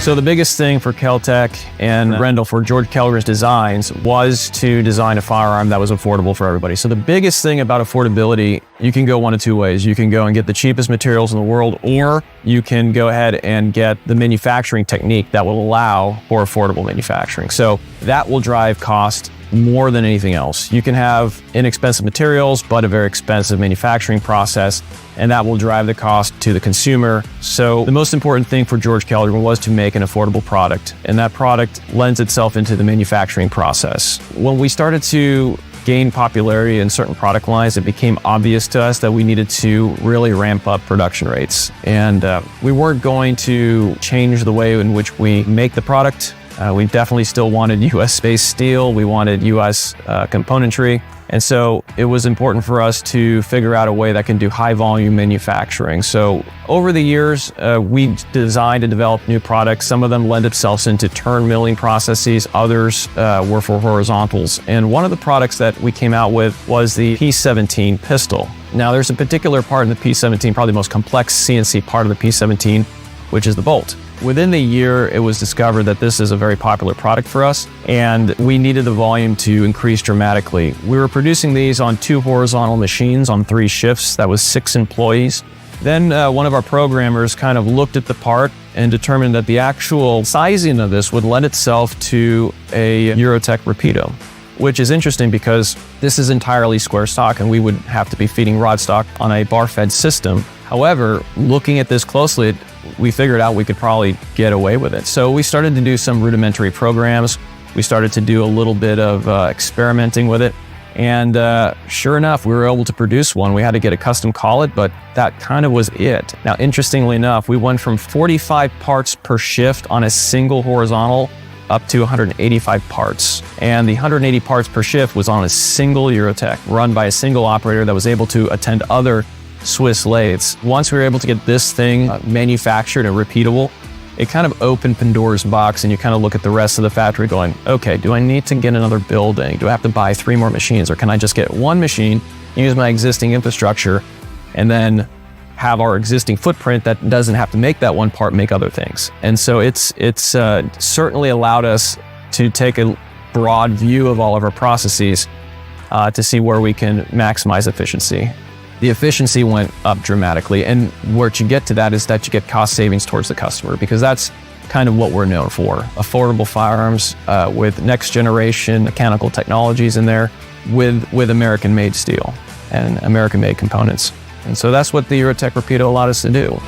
So the biggest thing for KelTec and Rendell for George Kellgren's designs was to design a firearm that was affordable for everybody. So the biggest thing about affordability, you can go one of two ways. You can go and get the cheapest materials in the world, or you can go ahead and get the manufacturing technique that will allow for affordable manufacturing. So that will drive cost more than anything else. You can have inexpensive materials, but a very expensive manufacturing process, and that will drive the cost to the consumer. So the most important thing for George Kellgren was to make an affordable product, and that product lends itself into the manufacturing process. When we started to gain popularity in certain product lines, it became obvious to us that we needed to really ramp up production rates. And we weren't going to change the way in which we make the product. We definitely still wanted US-based steel. We wanted US componentry. And so it was important for us to figure out a way that can do high volume manufacturing. So over the years, we designed and developed new products. Some of them lend themselves into turn milling processes. Others were for horizontals. And one of the products that we came out with was the P17 pistol. Now there's a particular part in the P17, probably the most complex CNC part of the P17, which is the bolt. Within the year, it was discovered that this is a very popular product for us, and we needed the volume to increase dramatically. We were producing these on 2 horizontal machines on 3 shifts. That was 6 employees. Then one of our programmers kind of looked at the part and determined that the actual sizing of this would lend itself to a Eurotech Rapido, which is interesting because this is entirely square stock and we would have to be feeding rod stock on a bar-fed system. However, looking at this closely, we figured out we could probably get away with it. So we started to do some rudimentary programs. We started to do a little bit of experimenting with it. And sure enough, we were able to produce one. We had to get a custom collet, but that kind of was it. Now, interestingly enough, we went from 45 parts per shift on a single horizontal up to 185 parts. And the 180 parts per shift was on a single Eurotech run by a single operator that was able to attend other Swiss lathes. Once we were able to get this thing manufactured and repeatable, it kind of opened Pandora's box, and you kind of look at the rest of the factory going, okay, do I need to get another building? Do I have to buy 3 more machines? Or can I just get one machine, use my existing infrastructure, and then have our existing footprint that doesn't have to make that one part, make other things? And so it's certainly allowed us to take a broad view of all of our processes to see where we can maximize efficiency. The efficiency went up dramatically, and where you get to that is that you get cost savings towards the customer, because that's kind of what we're known for. Affordable firearms with next generation mechanical technologies in there with American-made steel and American-made components. And so that's what the Eurotech Rapido allowed us to do.